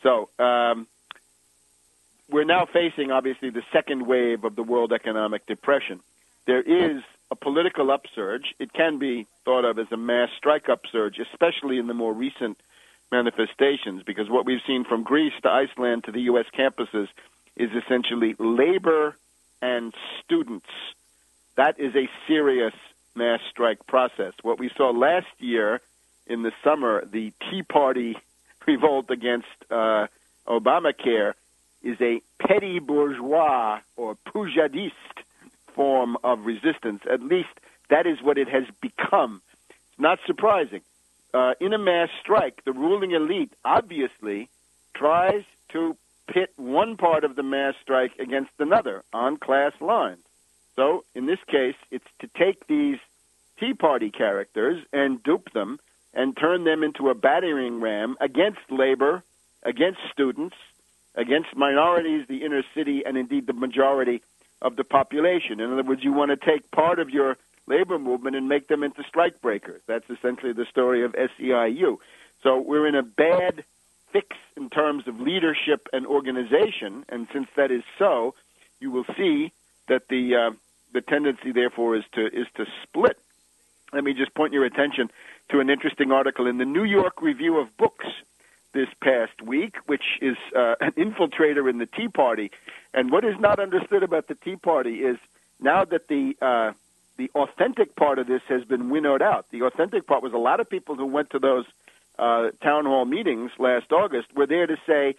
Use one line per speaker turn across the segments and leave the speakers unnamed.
So we're now facing, obviously, the second wave of the world economic depression. There is a political upsurge. It can be thought of as a mass strike upsurge, especially in the more recent manifestations, because what we've seen from Greece to Iceland to the U.S. campuses is essentially labor and students. That is a serious mass strike process. What we saw last year in the summer, the Tea Party revolt against Obamacare, is a petty bourgeois or pujadiste form of resistance. At least that is what it has become. It's not surprising. In a mass strike, the ruling elite obviously tries to pit one part of the mass strike against another on class lines. So in this case, it's to take these Tea Party characters and dupe them and turn them into a battering ram against labor, against students, against minorities, the inner city, and indeed the majority of the population. In other words, you want to take part of your labor movement and make them into strike breakers. That's essentially the story of SEIU. So we're in a bad fix in terms of leadership and organization, and since that is so, you will see that the tendency, therefore, is to split. Let me just point your attention to an interesting article in the New York Review of Books this past week, which is an infiltrator in the Tea Party. And what is not understood about the Tea Party is now that the authentic part of this has been winnowed out. The authentic part was a lot of people who went to those town hall meetings last August were there to say,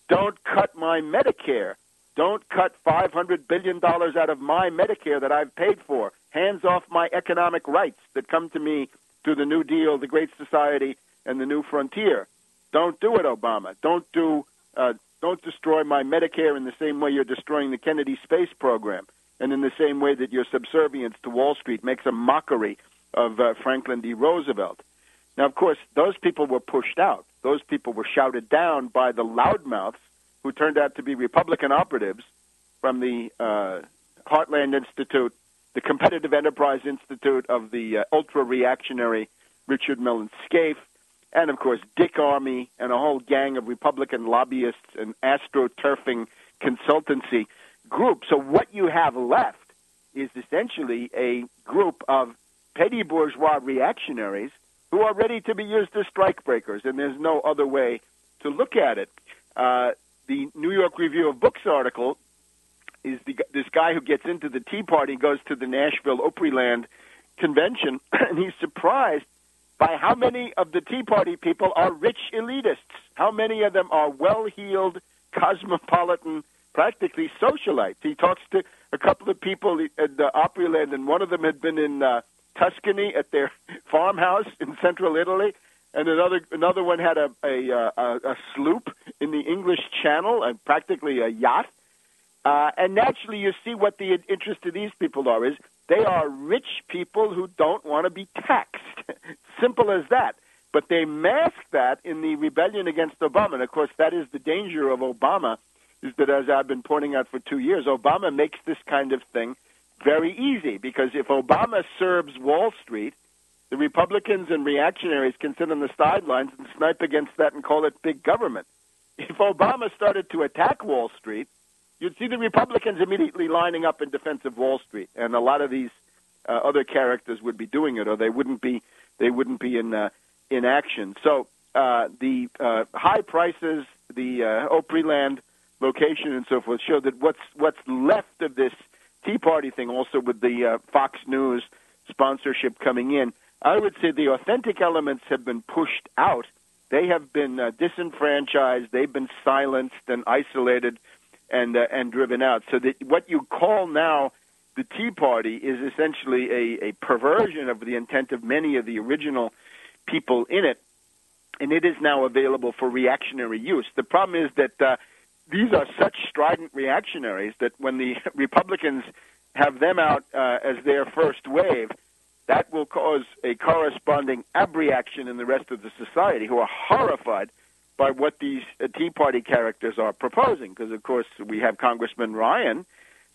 don't cut my Medicare. Don't cut $500 billion out of my Medicare that I've paid for. Hands off my economic rights that come to me through the New Deal, the Great Society, and the New Frontier. Don't do it, Obama. Don't destroy my Medicare in the same way you're destroying the Kennedy space program, and in the same way that your subservience to Wall Street makes a mockery of Franklin D. Roosevelt. Now, of course, those people were pushed out. Those people were shouted down by the loudmouths who turned out to be Republican operatives from the Heartland Institute, the Competitive Enterprise Institute of the ultra-reactionary Richard Mellon Scaife, and, of course, Dick Armey and a whole gang of Republican lobbyists and astroturfing consultancy group. So what you have left is essentially a group of petty bourgeois reactionaries who are ready to be used as strike breakers, and there's no other way to look at it. The New York Review of Books article is this guy who gets into the Tea Party, goes to the Nashville Opryland convention, and he's surprised by how many of the Tea Party people are rich elitists, how many of them are well-heeled, cosmopolitan, practically socialites. He talks to a couple of people at the Opryland, and one of them had been in Tuscany at their farmhouse in central Italy, and another one had a sloop in the English Channel, and practically a yacht. And naturally, you see what the interest of these people is they are rich people who don't want to be taxed. Simple as that. But they mask that in the rebellion against Obama. And, of course, that is the danger of Obama, is that, as I've been pointing out for 2 years, Obama makes this kind of thing very easy, because if Obama serves Wall Street, the Republicans and reactionaries can sit on the sidelines and snipe against that and call it big government. If Obama started to attack Wall Street, you'd see the Republicans immediately lining up in defense of Wall Street, and a lot of these other characters would be doing it, or they wouldn't be in action. So the high prices, the Opryland location, and so forth, show that what's left of this Tea Party thing, also with the Fox News sponsorship coming in, I would say the authentic elements have been pushed out. They have been disenfranchised. They've been silenced and isolated and driven out. So that what you call now the Tea Party is essentially a perversion of the intent of many of the original people in it, and it is now available for reactionary use. The problem is that these are such strident reactionaries that when the Republicans have them out as their first wave, that will cause a corresponding abreaction in the rest of the society, who are horrified by what these Tea Party characters are proposing. Because, of course, we have Congressman Ryan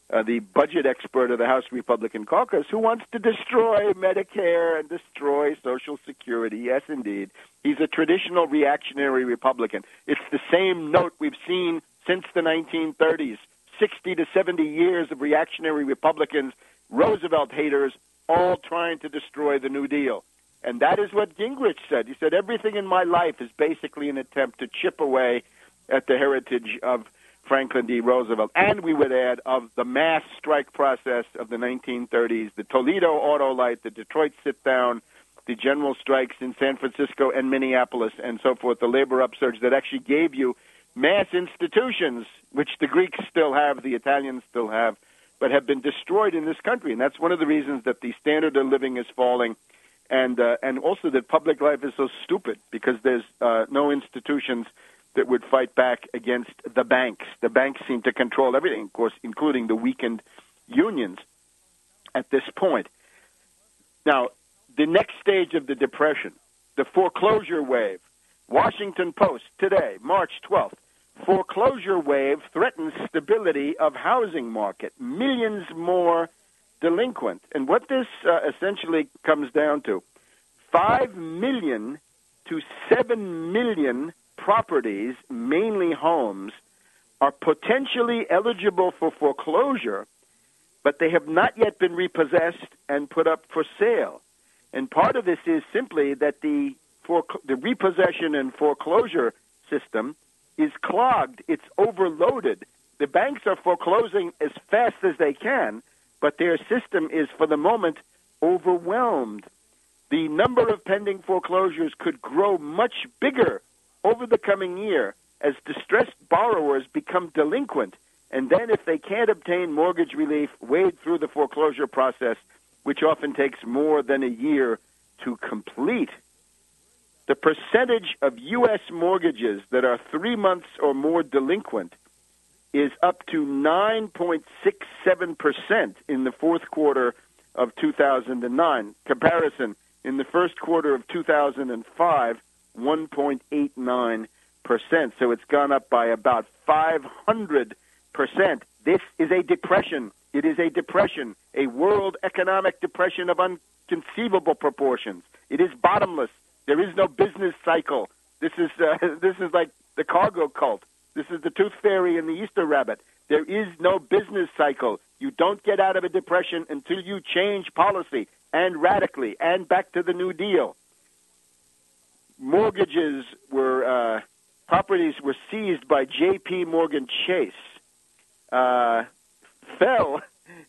the budget expert of the House Republican caucus, who wants to destroy Medicare and destroy Social Security. Yes, indeed. He's a traditional reactionary Republican. It's the same note we've seen since the 1930s. 60 to 70 years of reactionary Republicans, Roosevelt haters, all trying to destroy the New Deal. And that is what Gingrich said. He said, everything in my life is basically an attempt to chip away at the heritage of Franklin D. Roosevelt. And we would add of the mass strike process of the 1930s, the Toledo Auto Light, the Detroit sit-down, the general strikes in San Francisco and Minneapolis and so forth, the labor upsurge that actually gave you mass institutions, which the Greeks still have, the Italians still have, but have been destroyed in this country. And that's one of the reasons that the standard of living is falling, and also that public life is so stupid, because there's no institutions that would fight back against the banks. The banks seem to control everything, of course, including the weakened unions at this point. Now, the next stage of the Depression, the foreclosure wave. Washington Post today, March 12th. Foreclosure wave threatens stability of housing market. Millions more delinquent. And what this essentially comes down to, 5 million to 7 million properties, mainly homes, are potentially eligible for foreclosure, but they have not yet been repossessed and put up for sale. And part of this is simply that the repossession and foreclosure system is clogged. It's overloaded. The banks are foreclosing as fast as they can, but their system is, for the moment, overwhelmed. The number of pending foreclosures could grow much bigger over the coming year as distressed borrowers become delinquent, and then if they can't obtain mortgage relief, wade through the foreclosure process, which often takes more than a year to complete. The percentage of U.S. mortgages that are 3 months or more delinquent is up to 9.67% in the fourth quarter of 2009. Comparison, in the first quarter of 2005, 1.89%. So it's gone up by about 500%. This is a depression. It is a depression, a world economic depression of inconceivable proportions. It is bottomless. There is no business cycle. This is like the cargo cult. This is the tooth fairy and the Easter rabbit. There is no business cycle. You don't get out of a depression until you change policy, and radically, and back to the New Deal. Mortgages were, properties were seized by J.P. Morgan Chase.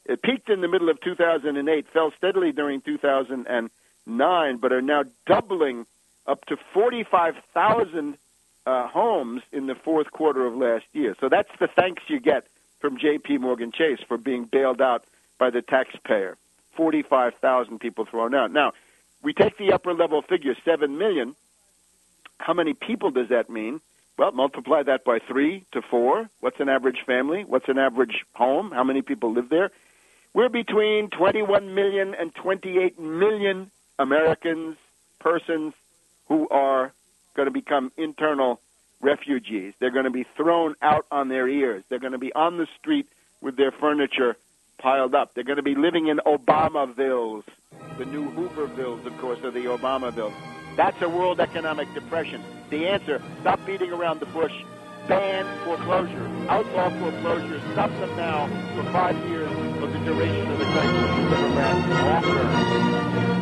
It peaked in the middle of 2008, fell steadily during 2009, but are now doubling up to 45,000 homes in the fourth quarter of last year. So that's the thanks you get from J.P. Morgan Chase for being bailed out by the taxpayer. 45,000 people thrown out. Now, we take the upper-level figure, 7 million. How many people does that mean? Well, multiply that by 3 to 4. What's an average family? What's an average home? How many people live there? We're between 21 million and 28 million Americans, persons who are going to become internal refugees. They're going to be thrown out on their ears. They're going to be on the street with their furniture piled up. They're going to be living in Obamavilles. The new Hoovervilles, of course, are the Obamavilles. That's a world economic depression. The answer, stop beating around the bush. Ban foreclosure. Outlaw foreclosure. Stop them now for 5 years of the duration of the crisis. Longer.